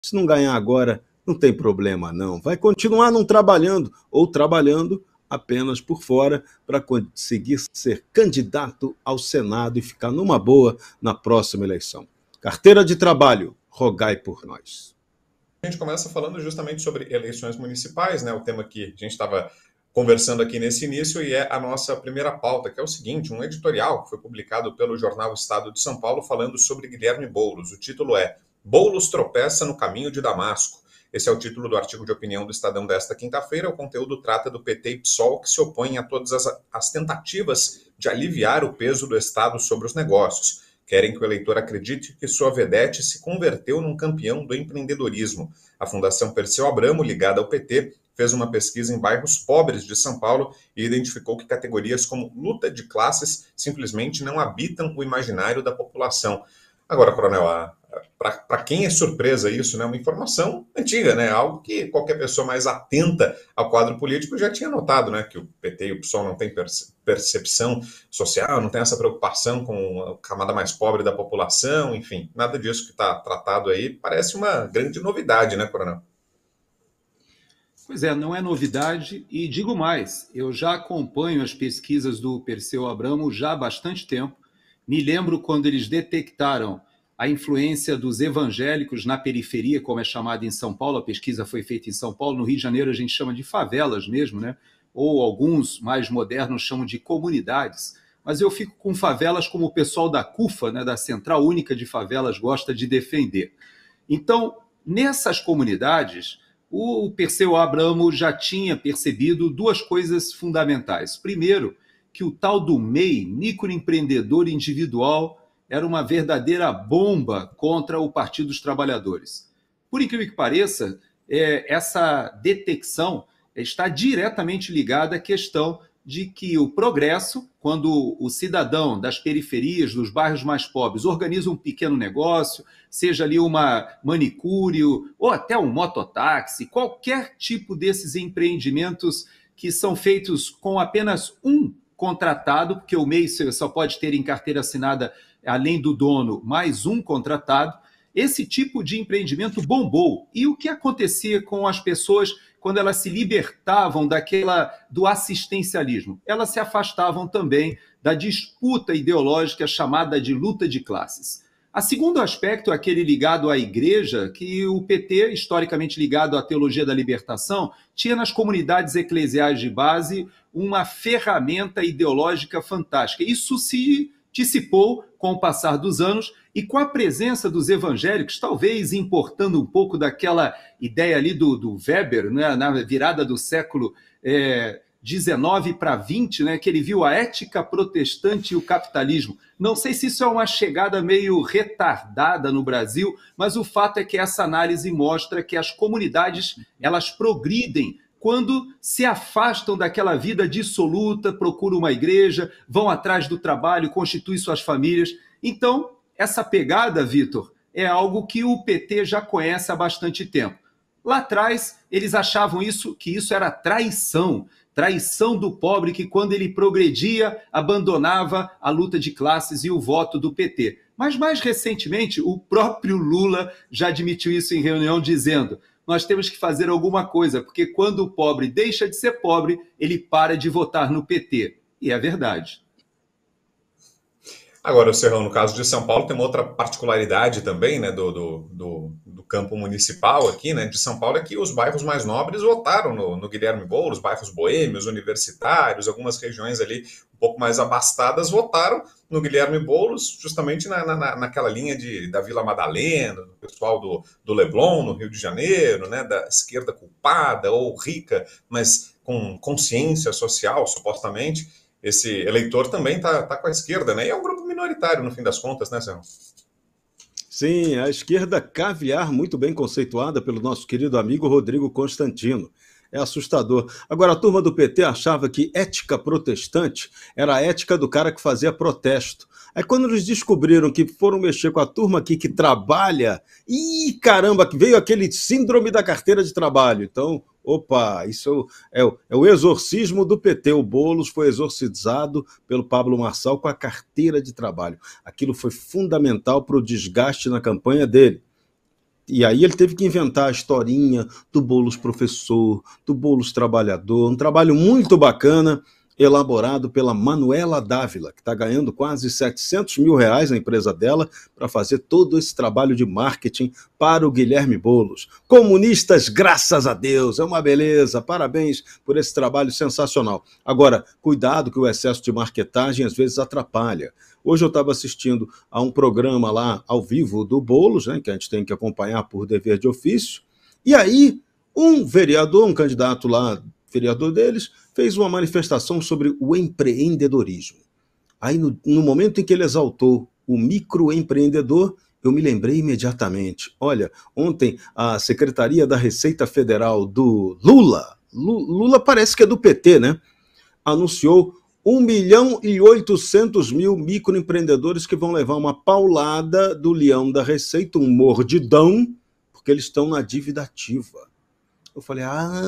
Se não ganhar agora, não tem problema não. Vai continuar não trabalhando ou trabalhando apenas por fora para conseguir ser candidato ao Senado e ficar numa boa na próxima eleição. Carteira de trabalho, rogai por nós. A gente começa falando justamente sobre eleições municipais, né? O tema que a gente estava conversando aqui nesse início e é a nossa primeira pauta, que é o seguinte, um editorial que foi publicado pelo jornal Estado de São Paulo falando sobre Guilherme Boulos. O título é Boulos tropeça no caminho de Damasco. Esse é o título do artigo de opinião do Estadão desta quinta-feira. O conteúdo trata do PT e PSOL que se opõem a todas as tentativas de aliviar o peso do Estado sobre os negócios. Querem que o eleitor acredite que sua vedete se converteu num campeão do empreendedorismo. A Fundação Perseu Abramo, ligada ao PT, fez uma pesquisa em bairros pobres de São Paulo e identificou que categorias como luta de classes simplesmente não habitam o imaginário da população. Agora, Coronel, para quem é surpresa isso, né? Uma informação antiga, né? Algo que qualquer pessoa mais atenta ao quadro político já tinha notado, né? Que o PT e o PSOL não têm percepção social, não tem essa preocupação com a camada mais pobre da população, enfim, nada disso que está tratado aí parece uma grande novidade, né, Coronel? Pois é, não é novidade e digo mais, eu já acompanho as pesquisas do Perseu Abramo já há bastante tempo. Me lembro quando eles detectaram a influência dos evangélicos na periferia, como é chamado em São Paulo, a pesquisa foi feita em São Paulo, no Rio de Janeiro a gente chama de favelas mesmo, né? Ou alguns mais modernos chamam de comunidades, mas eu fico com favelas como o pessoal da CUFA, né, da Central Única de Favelas, gosta de defender. Então, nessas comunidades, o Perseu Abramo já tinha percebido duas coisas fundamentais. Primeiro, que o tal do MEI, microempreendedor individual, era uma verdadeira bomba contra o Partido dos Trabalhadores. Por incrível que pareça, essa detecção está diretamente ligada à questão de que o progresso, quando o cidadão das periferias, dos bairros mais pobres, organiza um pequeno negócio, seja ali uma manicure ou até um mototáxi, qualquer tipo desses empreendimentos que são feitos com apenas um contratado, porque o MEI só pode ter em carteira assinada, além do dono, mais um contratado, esse tipo de empreendimento bombou. E o que acontecia com as pessoas quando elas se libertavam do assistencialismo? Elas se afastavam também da disputa ideológica chamada de luta de classes. O segundo aspecto, aquele ligado à igreja, que o PT, historicamente ligado à teologia da libertação, tinha nas comunidades eclesiais de base uma ferramenta ideológica fantástica. Isso se dissipou com o passar dos anos e com a presença dos evangélicos, talvez importando um pouco daquela ideia ali do Weber, né, na virada do século XIX para XX, né, que ele viu a ética protestante e o capitalismo. Não sei se isso é uma chegada meio retardada no Brasil, mas o fato é que essa análise mostra que as comunidades elas progridem quando se afastam daquela vida dissoluta, procuram uma igreja, vão atrás do trabalho, constituem suas famílias. Então, essa pegada, Vitor, é algo que o PT já conhece há bastante tempo. Lá atrás, eles achavam que isso era traição do pobre que, quando ele progredia, abandonava a luta de classes e o voto do PT. Mas, mais recentemente, o próprio Lula já admitiu isso em reunião, dizendo: nós temos que fazer alguma coisa, porque quando o pobre deixa de ser pobre, ele para de votar no PT. E é verdade. Agora, Serrão, no caso de São Paulo, tem uma outra particularidade também, né, do campo municipal aqui, né, de São Paulo, é que os bairros mais nobres votaram no Guilherme Boulos, bairros boêmios, universitários, algumas regiões ali um pouco mais abastadas votaram no Guilherme Boulos, justamente naquela linha da Vila Madalena, do pessoal do Leblon, no Rio de Janeiro, né, da esquerda culpada ou rica, mas com consciência social, supostamente. Esse eleitor também está com a esquerda, né? E é um grupo minoritário, no fim das contas, né, Serrão? Sim, a esquerda caviar, muito bem conceituada pelo nosso querido amigo Rodrigo Constantino. É assustador. Agora, a turma do PT achava que ética protestante era a ética do cara que fazia protesto. Aí quando eles descobriram que foram mexer com a turma aqui que trabalha, ih, caramba, que veio aquele síndrome da carteira de trabalho. Então, opa, isso é o exorcismo do PT. O Boulos foi exorcizado pelo Pablo Marçal com a carteira de trabalho. Aquilo foi fundamental para o desgaste na campanha dele. E aí ele teve que inventar a historinha do Boulos professor, do Boulos trabalhador, um trabalho muito bacana, elaborado pela Manuela Dávila, que está ganhando quase R$ 700 mil na empresa dela para fazer todo esse trabalho de marketing para o Guilherme Boulos. Comunistas, graças a Deus, é uma beleza, parabéns por esse trabalho sensacional. Agora, cuidado que o excesso de marketagem às vezes atrapalha. Hoje eu estava assistindo a um programa lá ao vivo do Boulos, né, que a gente tem que acompanhar por dever de ofício, e aí um vereador, um candidato lá, vereador deles, fez uma manifestação sobre o empreendedorismo. Aí, no momento em que ele exaltou o microempreendedor, eu me lembrei imediatamente. Olha, ontem a Secretaria da Receita Federal do Lula parece que é do PT, né? Anunciou 1.800.000 microempreendedores que vão levar uma paulada do leão da Receita, um mordidão, porque eles estão na dívida ativa. Eu falei,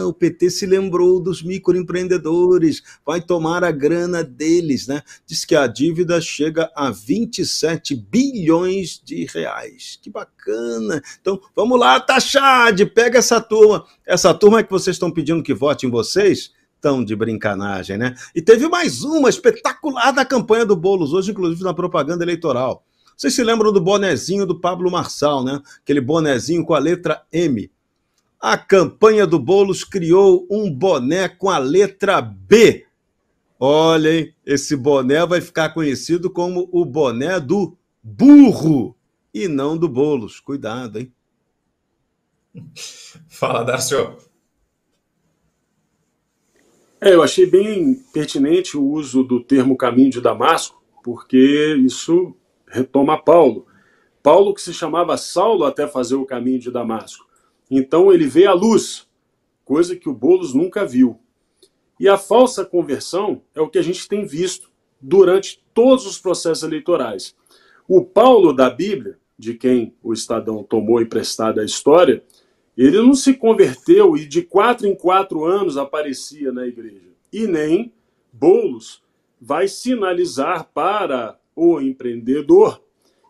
o PT se lembrou dos microempreendedores, vai tomar a grana deles, né? Diz que a dívida chega a 27 bilhões de reais. Que bacana! Então, vamos lá, Taxade, pega essa turma. Essa turma que vocês estão pedindo que vote em vocês, tão de brincanagem, né? E teve mais uma espetacular da campanha do Boulos, hoje, inclusive, na propaganda eleitoral. Vocês se lembram do bonezinho do Pablo Marçal, né? Aquele bonezinho com a letra M. A campanha do Boulos criou um boné com a letra B. Olha, hein? Esse boné vai ficar conhecido como o boné do burro e não do Boulos. Cuidado, hein? Fala, Darcio. Eu achei bem pertinente o uso do termo caminho de Damasco, porque isso retoma Paulo. Paulo que se chamava Saulo até fazer o caminho de Damasco. Então ele vê a luz, coisa que o Boulos nunca viu. E a falsa conversão é o que a gente tem visto durante todos os processos eleitorais. O Paulo da Bíblia, de quem o Estadão tomou emprestada a história, ele não se converteu e de 4 em 4 anos aparecia na igreja. E nem Boulos vai sinalizar para o empreendedor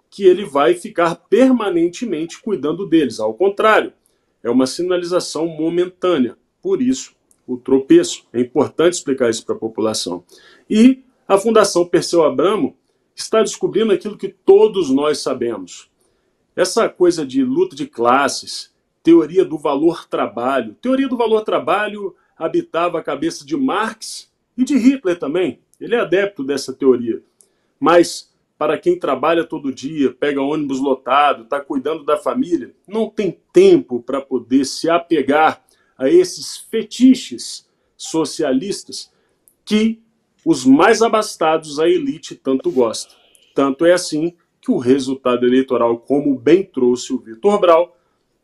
que ele vai ficar permanentemente cuidando deles. Ao contrário, é uma sinalização momentânea. Por isso, o tropeço. É importante explicar isso para a população. E a Fundação Perseu Abramo está descobrindo aquilo que todos nós sabemos. Essa coisa de luta de classes, teoria do valor trabalho. Teoria do valor trabalho habitava a cabeça de Marx e de Hitler também. Ele é adepto dessa teoria. Mas para quem trabalha todo dia, pega ônibus lotado, está cuidando da família, não tem tempo para poder se apegar a esses fetiches socialistas que os mais abastados, a elite, tanto gosta. Tanto é assim que o resultado eleitoral, como bem trouxe o Vitor Brau,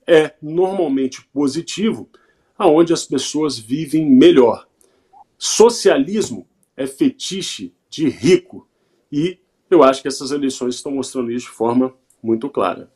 é normalmente positivo, aonde as pessoas vivem melhor. Socialismo é fetiche de rico e eu acho que essas eleições estão mostrando isso de forma muito clara.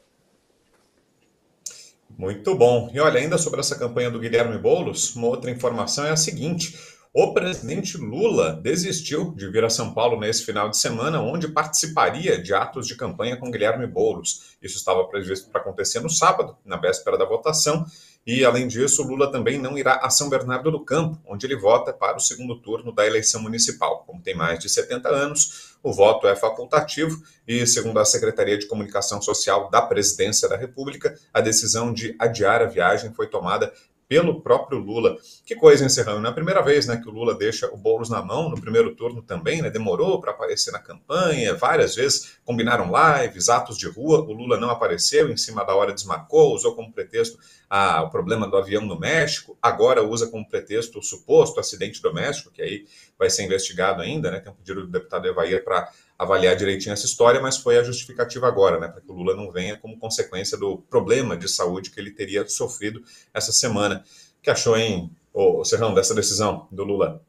Muito bom. E olha, ainda sobre essa campanha do Guilherme Boulos, uma outra informação é a seguinte: o presidente Lula desistiu de vir a São Paulo nesse final de semana, onde participaria de atos de campanha com Guilherme Boulos. Isso estava previsto para acontecer no sábado, na véspera da votação. E, além disso, Lula também não irá a São Bernardo do Campo, onde ele vota para o segundo turno da eleição municipal. Como tem mais de 70 anos, o voto é facultativo e, segundo a Secretaria de Comunicação Social da Presidência da República, a decisão de adiar a viagem foi tomada pelo próprio Lula. Que coisa, hein, Serrano? Não é a primeira vez, né, que o Lula deixa o Boulos na mão, no primeiro turno também, né, demorou para aparecer na campanha, várias vezes combinaram lives, atos de rua, o Lula não apareceu, em cima da hora desmarcou, usou como pretexto o problema do avião no México, agora usa como pretexto o suposto acidente doméstico, que aí vai ser investigado ainda, né, tem um pedido do deputado Evair para avaliar direitinho essa história, mas foi a justificativa agora, né, para que o Lula não venha como consequência do problema de saúde que ele teria sofrido essa semana. O que achou, hein, Serrão, dessa decisão do Lula?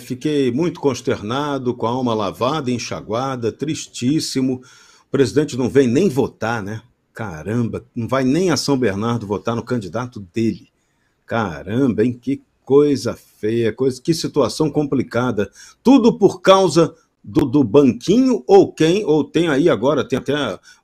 Fiquei muito consternado, com a alma lavada, enxaguada, tristíssimo. O presidente não vem nem votar, né? Caramba, não vai nem a São Bernardo votar no candidato dele. Caramba, hein? Que coisa feia, que situação complicada. Tudo por causa do banquinho ou tem aí agora, tem até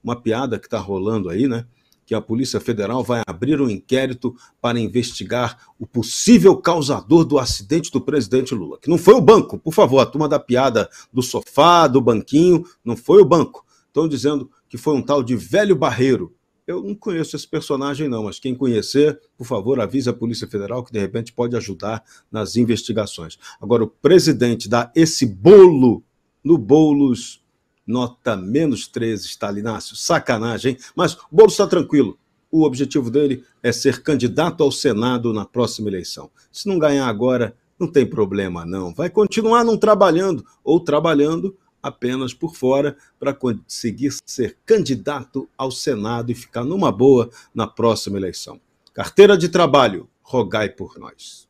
uma piada que está rolando aí, né? que a Polícia Federal vai abrir um inquérito para investigar o possível causador do acidente do presidente Lula. Que não foi o banco, por favor, a turma da piada do sofá, do banquinho, não foi o banco. Estão dizendo que foi um tal de Velho Barreiro. Eu não conheço esse personagem não, mas quem conhecer, por favor, avise a Polícia Federal que de repente pode ajudar nas investigações. Agora, o presidente dá esse bolo no Boulos, nota -13, Stalinácio, sacanagem, hein? Mas o Boulos está tranquilo. O objetivo dele é ser candidato ao Senado na próxima eleição. Se não ganhar agora, não tem problema não. Vai continuar não trabalhando, ou trabalhando apenas por fora, para conseguir ser candidato ao Senado e ficar numa boa na próxima eleição. Carteira de trabalho, rogai por nós.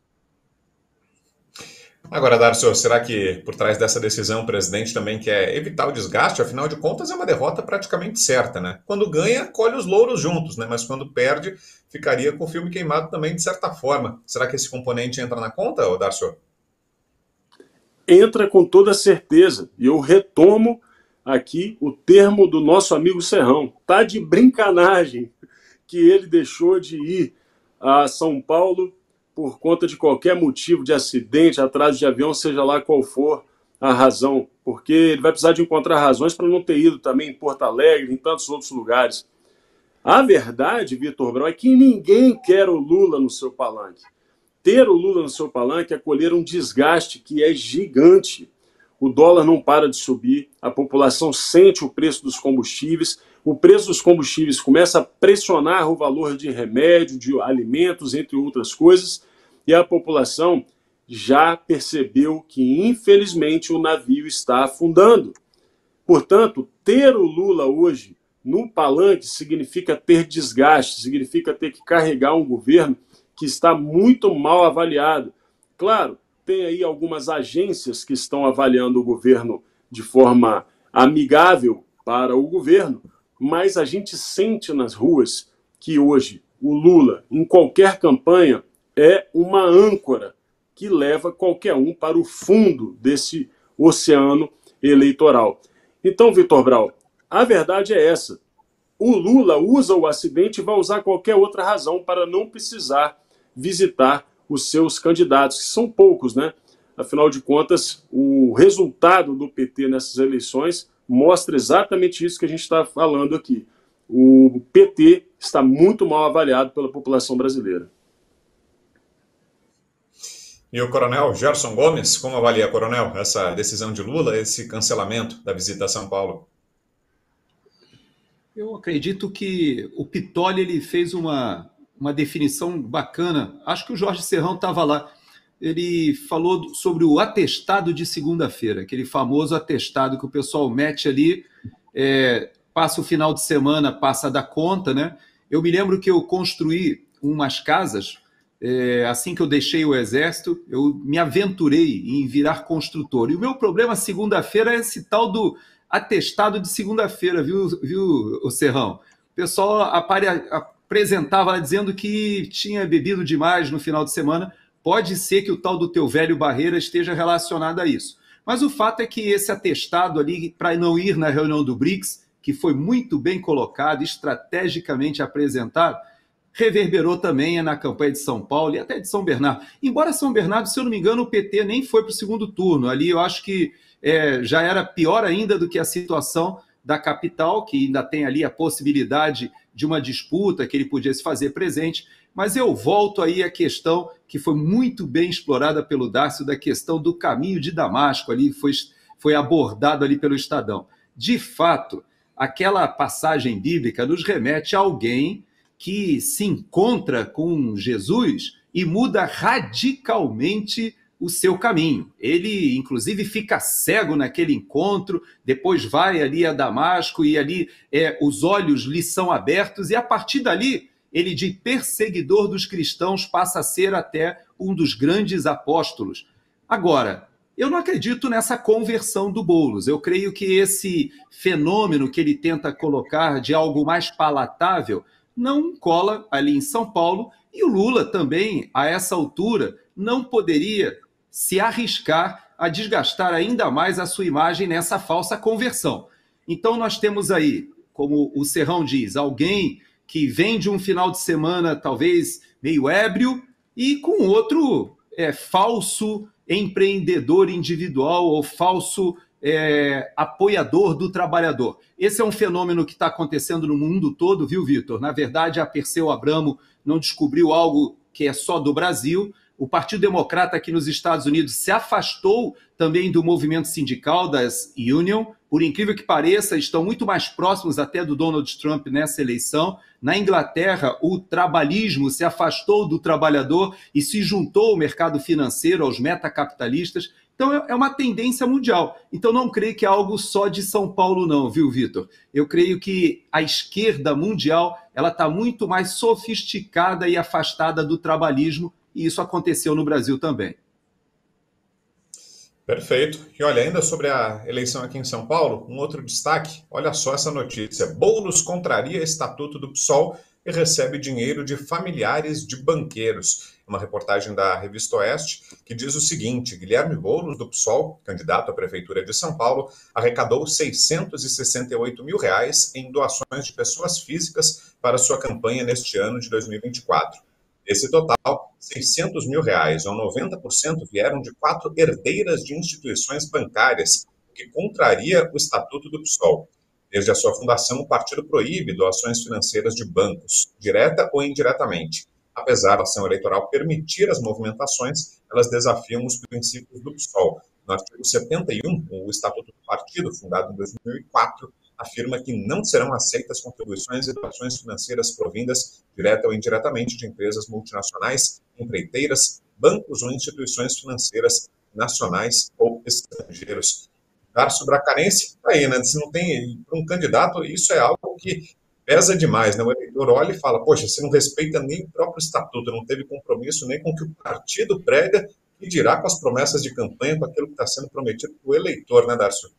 Agora, Darcio, será que por trás dessa decisão o presidente também quer evitar o desgaste? Afinal de contas, é uma derrota praticamente certa, né? Quando ganha, colhe os louros juntos, né? Mas quando perde, ficaria com o filme queimado também, de certa forma. Será que esse componente entra na conta, Darcio? Entra com toda certeza. E eu retomo aqui o termo do nosso amigo Serrão. Tá de brincanagem que ele deixou de ir a São Paulo por conta de qualquer motivo de acidente, atraso de avião, seja lá qual for a razão. Porque ele vai precisar de encontrar razões para não ter ido também em Porto Alegre, em tantos outros lugares. A verdade, Vitor Brau, é que ninguém quer o Lula no seu palanque. Ter o Lula no seu palanque é colher um desgaste que é gigante. O dólar não para de subir, a população sente o preço dos combustíveis, o preço dos combustíveis começa a pressionar o valor de remédio, de alimentos, entre outras coisas, e a população já percebeu que, infelizmente, o navio está afundando. Portanto, ter o Lula hoje no palanque significa ter desgaste, significa ter que carregar um governo que está muito mal avaliado. Claro, tem aí algumas agências que estão avaliando o governo de forma amigável para o governo, mas a gente sente nas ruas que hoje o Lula, em qualquer campanha, é uma âncora que leva qualquer um para o fundo desse oceano eleitoral. Então, Vitor Brau, a verdade é essa. O Lula usa o acidente e vai usar qualquer outra razão para não precisar visitar os seus candidatos, que são poucos, né? Afinal de contas, o resultado do PT nessas eleições mostra exatamente isso que a gente está falando aqui. O PT está muito mal avaliado pela população brasileira. E o coronel Gerson Gomes, como avalia, coronel, essa decisão de Lula, esse cancelamento da visita a São Paulo? Eu acredito que o Pitolli ele fez uma definição bacana. Acho que o Jorge Serrão estava lá. Ele falou sobre o atestado de segunda-feira, aquele famoso atestado que o pessoal mete ali, passa o final de semana, passa da conta, né? Eu me lembro que eu construí umas casas, assim que eu deixei o Exército, eu me aventurei em virar construtor. E o meu problema segunda-feira é esse tal do atestado de segunda-feira, viu, o Serrão? O pessoal apresentava lá dizendo que tinha bebido demais no final de semana. Pode ser que o tal do teu velho Barreira esteja relacionado a isso. Mas o fato é que esse atestado ali, para não ir na reunião do BRICS, que foi muito bem colocado, estrategicamente apresentado, reverberou também na campanha de São Paulo e até de São Bernardo. Embora São Bernardo, se eu não me engano, o PT nem foi para o segundo turno. Ali eu acho que já era pior ainda do que a situação da capital, que ainda tem ali a possibilidade de uma disputa que ele podia se fazer presente. Mas eu volto aí à questão que foi muito bem explorada pelo Darcio, da questão do caminho de Damasco, ali foi abordado ali pelo Estadão. De fato, aquela passagem bíblica nos remete a alguém que se encontra com Jesus e muda radicalmente o seu caminho. Ele, inclusive, fica cego naquele encontro, depois vai ali a Damasco e ali os olhos lhe são abertos e, a partir dali, ele, de perseguidor dos cristãos, passa a ser até um dos grandes apóstolos. Agora, eu não acredito nessa conversão do Boulos. Eu creio que esse fenômeno que ele tenta colocar de algo mais palatável não cola ali em São Paulo, e o Lula também, a essa altura, não poderia se arriscar a desgastar ainda mais a sua imagem nessa falsa conversão. Então nós temos aí, como o Serrão diz, alguém que vem de um final de semana talvez meio ébrio e com outro falso empreendedor individual ou falso apoiador do trabalhador. Esse é um fenômeno que está acontecendo no mundo todo, viu, Vitor? Na verdade, a Perseu Abramo não descobriu algo que é só do Brasil. O Partido Democrata aqui nos Estados Unidos se afastou também do movimento sindical, das union. Por incrível que pareça, estão muito mais próximos até do Donald Trump nessa eleição. Na Inglaterra, o trabalhismo se afastou do trabalhador e se juntou ao mercado financeiro, aos metacapitalistas. Então, é uma tendência mundial. Então, não creio que é algo só de São Paulo, não, viu, Vitor? Eu creio que a esquerda mundial ela está muito mais sofisticada e afastada do trabalhismo, e isso aconteceu no Brasil também. Perfeito. E olha, ainda sobre a eleição aqui em São Paulo, um outro destaque, olha só essa notícia. Boulos contraria estatuto do PSOL e recebe dinheiro de familiares de banqueiros. Uma reportagem da Revista Oeste que diz o seguinte: Guilherme Boulos, do PSOL, candidato à Prefeitura de São Paulo, arrecadou R$ 668 mil em doações de pessoas físicas para sua campanha neste ano de 2024. Desse total, 600 mil reais, ou 90%, vieram de 4 herdeiras de instituições bancárias, o que contraria o Estatuto do PSOL. Desde a sua fundação, o partido proíbe doações financeiras de bancos, direta ou indiretamente. Apesar da ação eleitoral permitir as movimentações, elas desafiam os princípios do PSOL. No artigo 71, o Estatuto do Partido, fundado em 2004, afirma que não serão aceitas contribuições e doações financeiras provindas, direta ou indiretamente, de empresas multinacionais, empreiteiras, bancos ou instituições financeiras nacionais ou estrangeiros. Darcio Bracarense, aí, né? Se não tem, para um candidato, isso é algo que pesa demais, né? O eleitor olha e fala, poxa, você não respeita nem o próprio estatuto, não teve compromisso nem com o que o partido prega, e dirá com as promessas de campanha, com aquilo que está sendo prometido para o eleitor, né, Darcio?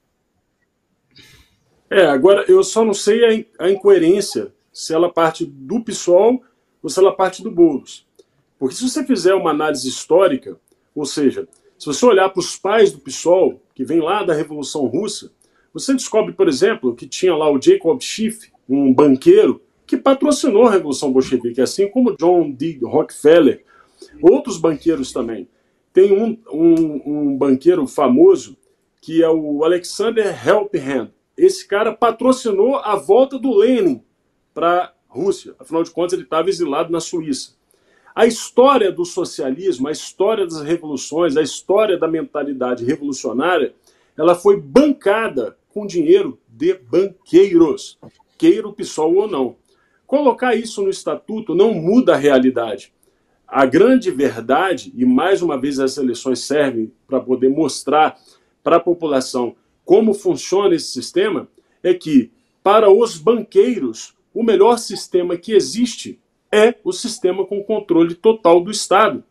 Agora, eu só não sei a incoerência, se ela parte do PSOL ou se ela parte do Boulos. Porque se você fizer uma análise histórica, ou seja, se você olhar para os pais do PSOL, que vem lá da Revolução Russa, você descobre, por exemplo, que tinha lá o Jacob Schiff, um banqueiro, que patrocinou a Revolução Bolchevique, assim como John D. Rockefeller, outros banqueiros também. Tem um banqueiro famoso, que é o Alexander Helphand. Esse cara patrocinou a volta do Lenin para a Rússia. Afinal de contas, ele estava exilado na Suíça. A história do socialismo, a história das revoluções, a história da mentalidade revolucionária, ela foi bancada com dinheiro de banqueiros, queira o PSOL ou não. Colocar isso no estatuto não muda a realidade. A grande verdade, e mais uma vez as eleições servem para poder mostrar para a população como funciona esse sistema, é que, para os banqueiros, o melhor sistema que existe é o sistema com controle total do Estado.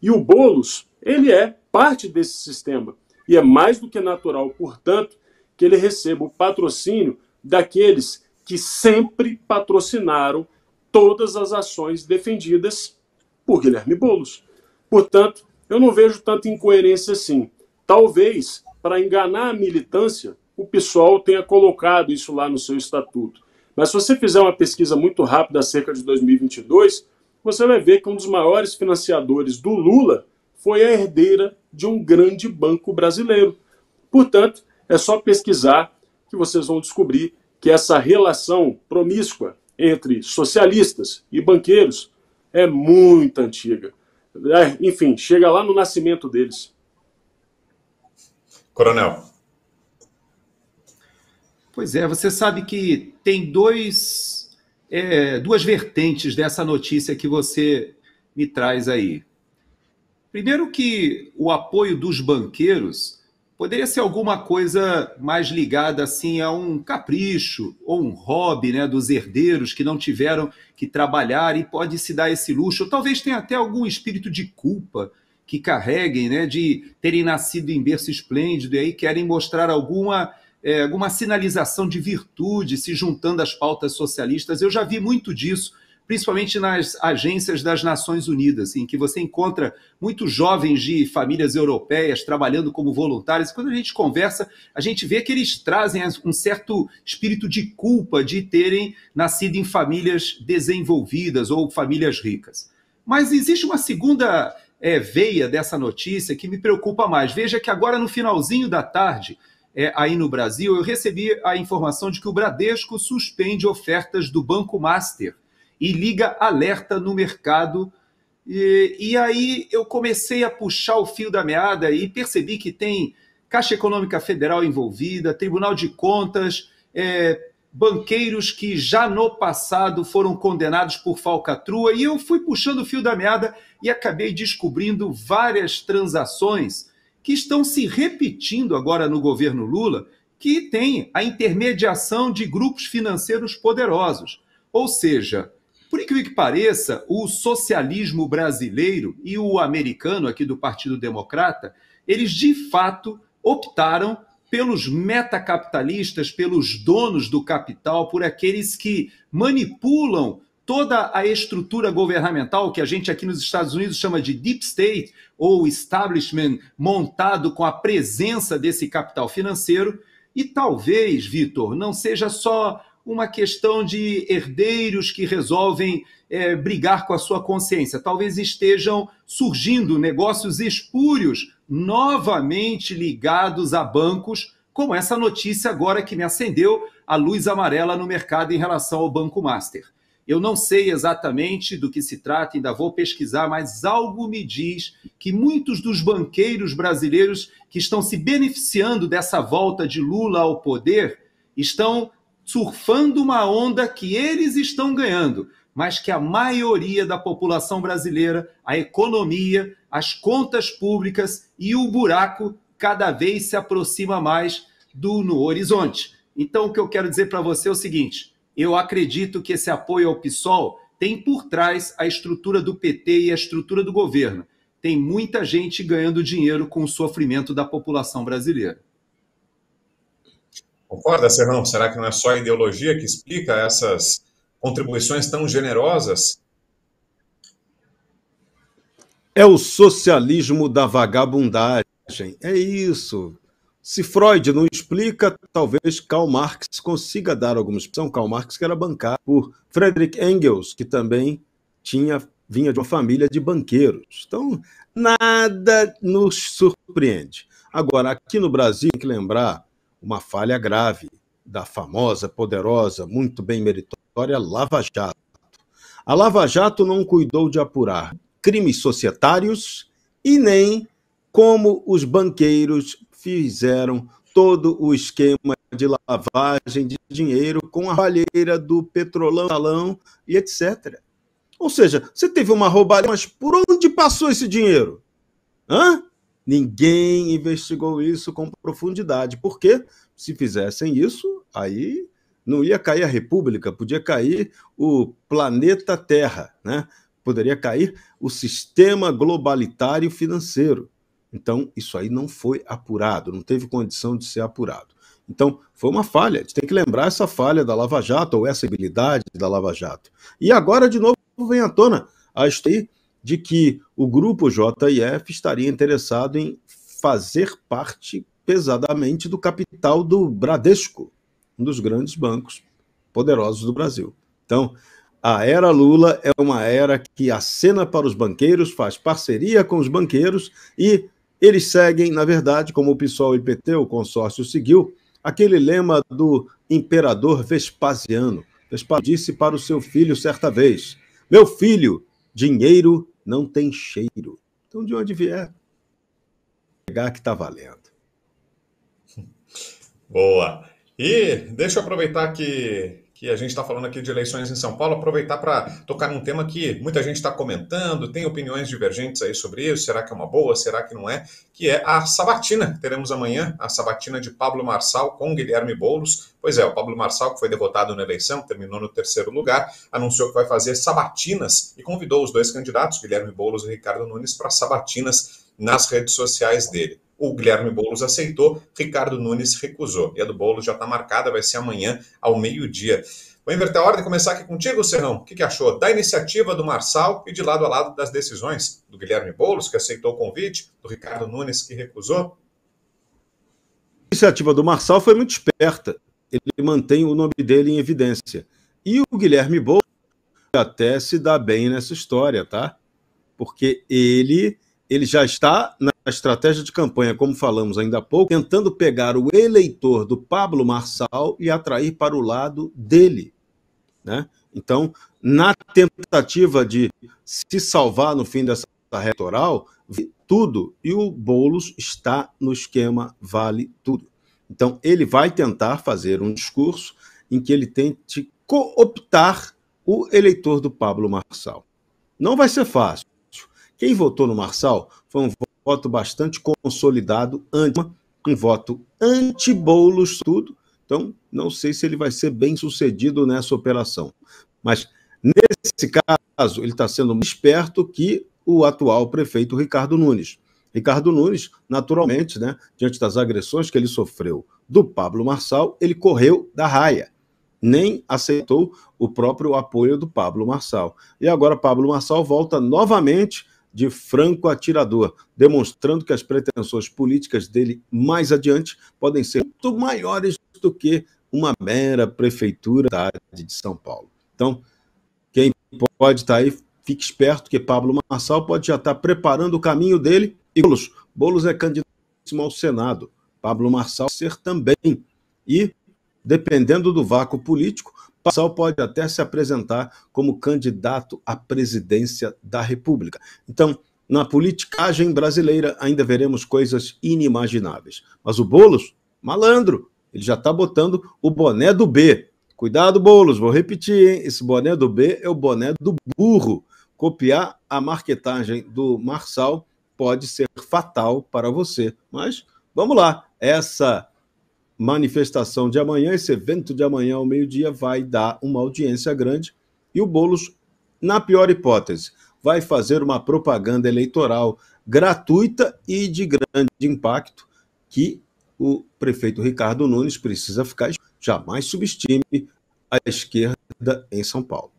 E o Boulos, ele é parte desse sistema. E é mais do que natural, portanto, que ele receba o patrocínio daqueles que sempre patrocinaram todas as ações defendidas por Guilherme Boulos. Portanto, eu não vejo tanta incoerência assim. Talvez, para enganar a militância, o PSOL tenha colocado isso lá no seu estatuto. Mas se você fizer uma pesquisa muito rápida acerca de 2022, você vai ver que um dos maiores financiadores do Lula foi a herdeira de um grande banco brasileiro. Portanto, é só pesquisar que vocês vão descobrir que essa relação promíscua entre socialistas e banqueiros é muito antiga. Enfim, chega lá no nascimento deles. Coronel. Pois é, você sabe que tem duas vertentes dessa notícia que você me traz aí. Primeiro que o apoio dos banqueiros poderia ser alguma coisa mais ligada assim a um capricho ou um hobby, né, dos herdeiros que não tiveram que trabalhar e pode se dar esse luxo. Ou talvez tenha até algum espírito de culpa que carreguem, né, de terem nascido em berço esplêndido e aí querem mostrar alguma sinalização de virtude se juntando às pautas socialistas. Eu já vi muito disso, principalmente nas agências das Nações Unidas, em que você encontra muitos jovens de famílias europeias trabalhando como voluntários. E quando a gente conversa, a gente vê que eles trazem um certo espírito de culpa de terem nascido em famílias desenvolvidas ou famílias ricas. Mas existe uma segunda veia dessa notícia que me preocupa mais. Veja que agora, no finalzinho da tarde, aí no Brasil, eu recebi a informação de que o Bradesco suspende ofertas do Banco Master e liga alerta no mercado. E aí eu comecei a puxar o fio da meada e percebi que tem Caixa Econômica Federal envolvida, Tribunal de Contas, banqueiros que já no passado foram condenados por falcatrua, e eu fui puxando o fio da meada e acabei descobrindo várias transações que estão se repetindo agora no governo Lula, que tem a intermediação de grupos financeiros poderosos. Ou seja, por incrível que pareça, o socialismo brasileiro e o americano aqui do Partido Democrata, eles de fato optaram pelos metacapitalistas, pelos donos do capital, por aqueles que manipulam toda a estrutura governamental, que a gente aqui nos Estados Unidos chama de deep state, ou establishment, montado com a presença desse capital financeiro. E talvez, Vitor, não seja só uma questão de herdeiros que resolvem brigar com a sua consciência. Talvez estejam surgindo negócios espúrios novamente ligados a bancos, como essa notícia agora que me acendeu a luz amarela no mercado em relação ao Banco Master. Eu não sei exatamente do que se trata, ainda vou pesquisar, mas algo me diz que muitos dos banqueiros brasileiros que estão se beneficiando dessa volta de Lula ao poder estão surfando uma onda que eles estão ganhando, mas que a maioria da população brasileira, a economia, as contas públicas e o buraco cada vez se aproxima mais no horizonte. Então, o que eu quero dizer para você é o seguinte: eu acredito que esse apoio ao PSOL tem por trás a estrutura do PT e a estrutura do governo. Tem muita gente ganhando dinheiro com o sofrimento da população brasileira. Concorda, Serrão? Será que não é só a ideologia que explica essas contribuições tão generosas? É o socialismo da vagabundagem. É isso. Se Freud não explica, talvez Karl Marx consiga dar alguma explicação. Karl Marx que era bancado por Friedrich Engels, que também vinha de uma família de banqueiros. Então, nada nos surpreende. Agora, aqui no Brasil, tem que lembrar uma falha grave da famosa, poderosa, muito bem meritória Lava Jato. A Lava Jato não cuidou de apurar crimes societários e nem como os banqueiros fizeram todo o esquema de lavagem de dinheiro com a palheira do petrolão e etc. Ou seja, você teve uma roubalheira, mas por onde passou esse dinheiro? Ninguém investigou isso com profundidade, porque se fizessem isso, aí não ia cair a República, podia cair o planeta Terra, né? Poderia cair o sistema globalitário financeiro. Então, isso aí não foi apurado, não teve condição de ser apurado. Então, foi uma falha. A gente tem que lembrar essa falha da Lava Jato, ou essa habilidade da Lava Jato. E agora, de novo, vem à tona a história de que o grupo JF estaria interessado em fazer parte pesadamente do capital do Bradesco, um dos grandes bancos poderosos do Brasil. Então, a era Lula é uma era que acena para os banqueiros, faz parceria com os banqueiros e eles seguem, na verdade, como o PSOL e o PT, o consórcio seguiu, aquele lema do imperador Vespasiano. Vespasiano disse para o seu filho certa vez: meu filho, dinheiro não tem cheiro. Então, de onde vier, pegar que está valendo. Boa. E deixa eu aproveitar que a gente está falando aqui de eleições em São Paulo, aproveitar para tocar num tema que muita gente está comentando, tem opiniões divergentes aí sobre isso, será que é uma boa, será que não é? Que é a sabatina que teremos amanhã, a sabatina de Pablo Marçal com Guilherme Boulos. Pois é, o Pablo Marçal, que foi derrotado na eleição, terminou no 3º lugar, anunciou que vai fazer sabatinas e convidou os dois candidatos, Guilherme Boulos e Ricardo Nunes, para sabatinas nas redes sociais dele. O Guilherme Boulos aceitou, Ricardo Nunes recusou. E a do Boulos já está marcada, vai ser amanhã ao meio-dia. Vou inverter a ordem e começar aqui contigo, Serrão. O que achou da iniciativa do Marçal e de lado a lado das decisões do Guilherme Boulos, que aceitou o convite, do Ricardo Nunes, que recusou? A iniciativa do Marçal foi muito esperta. Ele mantém o nome dele em evidência. E o Guilherme Boulos até se dá bem nessa história, tá? Porque ele já está na estratégia de campanha, como falamos ainda há pouco, tentando pegar o eleitor do Pablo Marçal e atrair para o lado dele, né? Então, na tentativa de se salvar no fim dessa eleitoral, tudo, e o Boulos está no esquema vale tudo. Então, ele vai tentar fazer um discurso em que ele tente cooptar o eleitor do Pablo Marçal. Não vai ser fácil. Quem votou no Marçal foi um voto bastante consolidado, um voto anti-Boulos, tudo. Então, não sei se ele vai ser bem sucedido nessa operação. Mas, nesse caso, ele está sendo mais esperto que o atual prefeito Ricardo Nunes. Ricardo Nunes, naturalmente, né, diante das agressões que ele sofreu do Pablo Marçal, ele correu da raia. Nem aceitou o próprio apoio do Pablo Marçal. E agora Pablo Marçal volta novamente de franco atirador, demonstrando que as pretensões políticas dele mais adiante podem ser muito maiores do que uma mera prefeitura da cidade de São Paulo. Então, quem pode estar aí, fique esperto que Pablo Marçal pode já estar preparando o caminho dele. E Boulos é candidato ao Senado. Pablo Marçal ser também. E, dependendo do vácuo político, Marçal pode até se apresentar como candidato à presidência da República. Então, na politicagem brasileira, ainda veremos coisas inimagináveis. Mas o Boulos, malandro, ele já está botando o boné do B. Cuidado, Boulos, vou repetir, hein? Esse boné do B é o boné do burro. Copiar a marquetagem do Marçal pode ser fatal para você. Mas, vamos lá, essa manifestação de amanhã, esse evento de amanhã ao meio-dia vai dar uma audiência grande e o Boulos, na pior hipótese, vai fazer uma propaganda eleitoral gratuita e de grande impacto que o prefeito Ricardo Nunes precisa ficar. Jamais subestime a esquerda em São Paulo.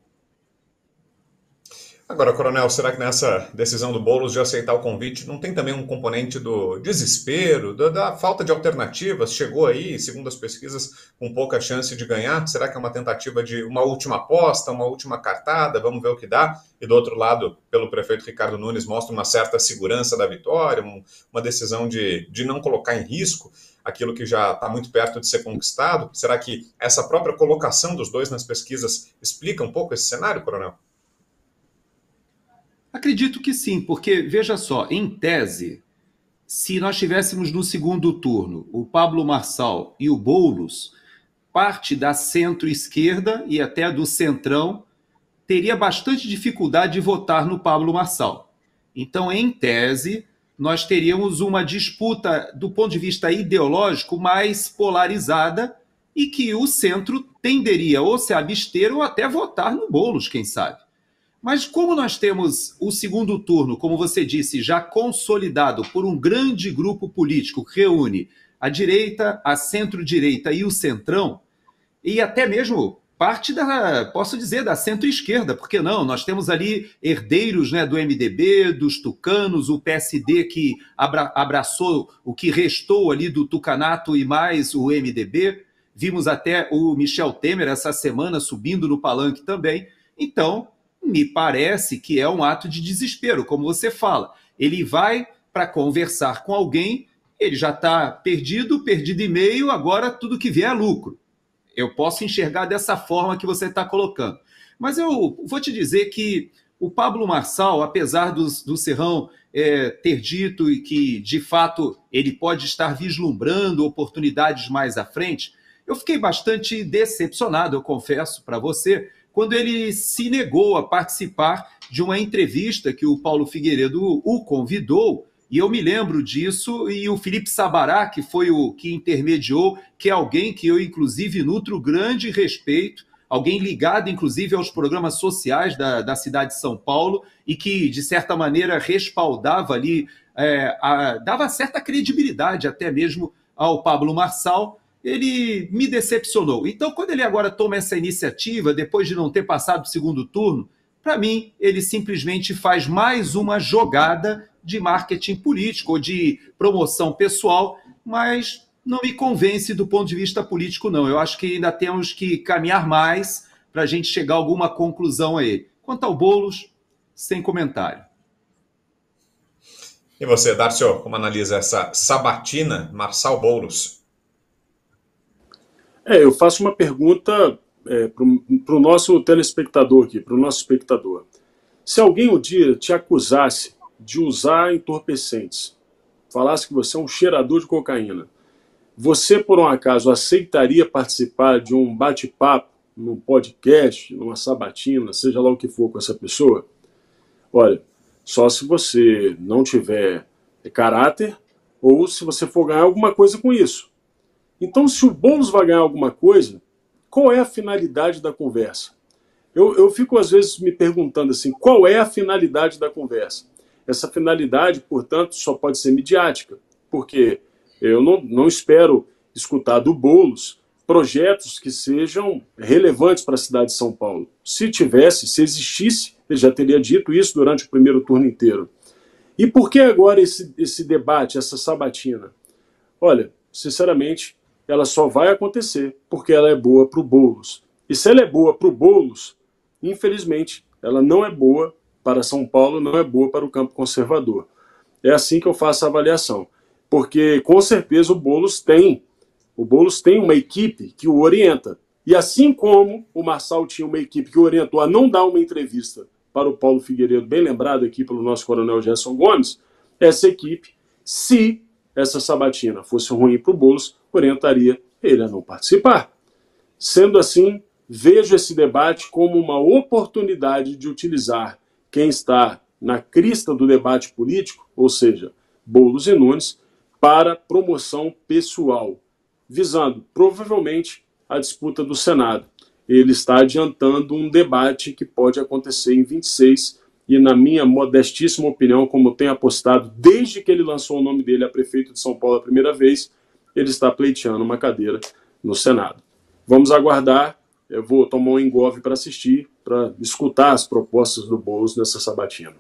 Agora, Coronel, será que nessa decisão do Boulos de aceitar o convite não tem também um componente do desespero, da falta de alternativas? Chegou aí, segundo as pesquisas, com pouca chance de ganhar. Será que é uma tentativa de uma última aposta, uma última cartada? Vamos ver o que dá. E do outro lado, pelo prefeito Ricardo Nunes, mostra uma certa segurança da vitória, uma decisão de não colocar em risco aquilo que já está muito perto de ser conquistado. Será que essa própria colocação dos dois nas pesquisas explica um pouco esse cenário, Coronel? Acredito que sim, porque, veja só, em tese, se nós tivéssemos no segundo turno o Pablo Marçal e o Boulos, parte da centro-esquerda e até do centrão teria bastante dificuldade de votar no Pablo Marçal. Então, em tese, nós teríamos uma disputa do ponto de vista ideológico mais polarizada e que o centro tenderia ou se abster ou até votar no Boulos, quem sabe. Mas como nós temos o segundo turno, como você disse, já consolidado por um grande grupo político que reúne a direita, a centro-direita e o centrão, e até mesmo parte posso dizer, da centro-esquerda, porque não? Nós temos ali herdeiros, né, do MDB, dos tucanos, o PSD que abraçou o que restou ali do tucanato e mais o MDB. Vimos até o Michel Temer essa semana subindo no palanque também. Então, me parece que é um ato de desespero, como você fala. Ele vai para conversar com alguém, ele já está perdido e meio, agora tudo que vier é lucro. Eu posso enxergar dessa forma que você está colocando. Mas eu vou te dizer que o Pablo Marçal, apesar do Serrão ter dito que, de fato, ele pode estar vislumbrando oportunidades mais à frente, eu fiquei bastante decepcionado, eu confesso para você, quando ele se negou a participar de uma entrevista que o Paulo Figueiredo o convidou, e eu me lembro disso, e o Felipe Sabará, que foi o que intermediou, que é alguém que eu, inclusive, nutro grande respeito, alguém ligado, inclusive, aos programas sociais da cidade de São Paulo, e que, de certa maneira, respaldava ali, dava certa credibilidade até mesmo ao Pablo Marçal. ele me decepcionou. Então, quando ele agora toma essa iniciativa, depois de não ter passado o segundo turno, para mim, ele simplesmente faz mais uma jogada de marketing político ou de promoção pessoal, mas não me convence do ponto de vista político, não. Eu acho que ainda temos que caminhar mais para a gente chegar a alguma conclusão a ele. Quanto ao Boulos, sem comentário. E você, Darcio, como analisa essa sabatina Marçal Boulos? Eu faço uma pergunta para o nosso telespectador aqui, para o nosso espectador. Se alguém um dia te acusasse de usar entorpecentes, falasse que você é um cheirador de cocaína, você, por um acaso, aceitaria participar de um bate-papo, num podcast, numa sabatina, seja lá o que for com essa pessoa? Olha, só se você não tiver caráter ou se você for ganhar alguma coisa com isso. Então, se o Boulos vai ganhar alguma coisa, qual é a finalidade da conversa? Eu fico, às vezes, me perguntando assim, qual é a finalidade da conversa? Essa finalidade, portanto, só pode ser midiática, porque eu não espero escutar do Boulos projetos que sejam relevantes para a cidade de São Paulo. Se existisse, ele já teria dito isso durante o primeiro turno inteiro. E por que agora esse debate, essa sabatina? Olha, sinceramente, ela só vai acontecer porque ela é boa para o Boulos. E se ela é boa para o Boulos, infelizmente, ela não é boa para São Paulo, não é boa para o campo conservador. É assim que eu faço a avaliação. Porque, com certeza, o Boulos tem uma equipe que o orienta. E assim como o Marçal tinha uma equipe que o orientou a não dar uma entrevista para o Paulo Figueiredo, bem lembrado aqui pelo nosso coronel Gerson Gomes, essa equipe, se essa sabatina fosse ruim para o Boulos, orientaria ele a não participar. Sendo assim, vejo esse debate como uma oportunidade de utilizar quem está na crista do debate político, ou seja, Boulos e Nunes, para promoção pessoal, visando provavelmente a disputa do Senado. Ele está adiantando um debate que pode acontecer em 26 e, na minha modestíssima opinião, como tenho apostado desde que ele lançou o nome dele a prefeito de São Paulo a primeira vez, ele está pleiteando uma cadeira no Senado. Vamos aguardar, eu vou tomar um engove para assistir, para escutar as propostas do Boulos nessa sabatina.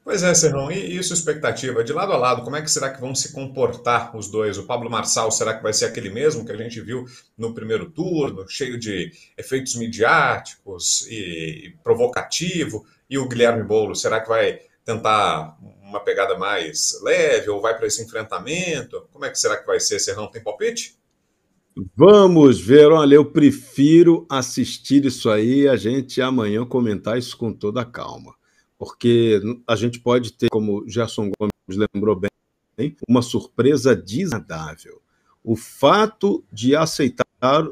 Pois é, Serrão, e sua expectativa? De lado a lado, como é que será que vão se comportar os dois? O Pablo Marçal, será que vai ser aquele mesmo que a gente viu no primeiro turno, cheio de efeitos midiáticos e provocativo? E o Guilherme Boulos, será que vai tentar uma pegada mais leve ou vai para esse enfrentamento? Como é que será que vai ser, Serrão? Tem palpite? Vamos ver, olha, eu prefiro assistir isso aí e a gente amanhã comentar isso com toda a calma. Porque a gente pode ter, como o Gerson Gomes lembrou bem, uma surpresa desagradável. O fato de aceitar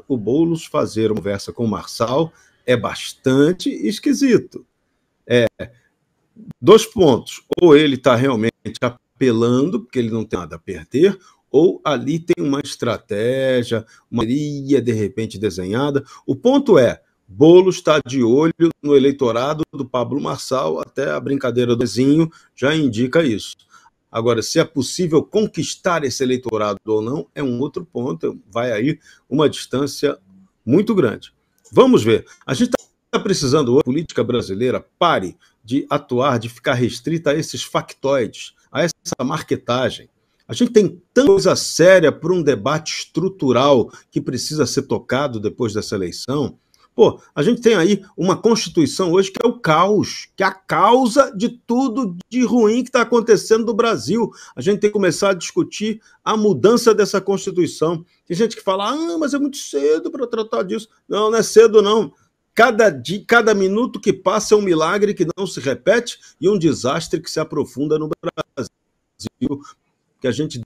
o Boulos fazer uma conversa com o Marçal é bastante esquisito. Dois pontos. Ou ele está realmente apelando, porque ele não tem nada a perder, ou ali tem uma estratégia, uma teoria de repente desenhada. O ponto é, Boulos está de olho no eleitorado do Pablo Marçal, até a brincadeira do vizinho já indica isso. Agora, se é possível conquistar esse eleitorado ou não, é um outro ponto, vai aí uma distância muito grande. Vamos ver. A gente está precisando hoje, a política brasileira pare de atuar, de ficar restrita a esses factoides, a essa marketagem. A gente tem tanta coisa séria para um debate estrutural que precisa ser tocado depois dessa eleição. Pô, a gente tem aí uma Constituição hoje que é o caos, que é a causa de tudo de ruim que está acontecendo no Brasil. A gente tem que começar a discutir a mudança dessa Constituição. Tem gente que fala, mas é muito cedo para tratar disso. Não, não é cedo, não. Cada minuto que passa é um milagre que não se repete e um desastre que se aprofunda no Brasil. Que a gente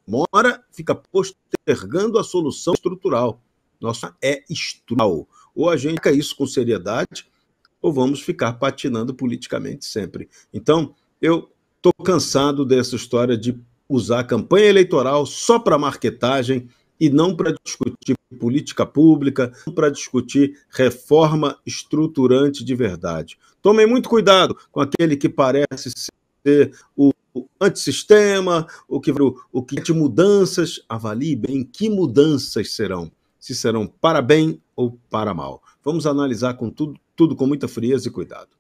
demora, fica postergando a solução estrutural. Nossa, é estrutural. Ou a gente fica isso com seriedade, ou vamos ficar patinando politicamente sempre. Então, eu estou cansado dessa história de usar a campanha eleitoral só para marketagem e não para discutir política pública, não para discutir reforma estruturante de verdade. Tomem muito cuidado com aquele que parece ser o o antissistema, o que de mudanças, avalie bem que mudanças serão, se serão para bem ou para mal. Vamos analisar com tudo com muita frieza e cuidado.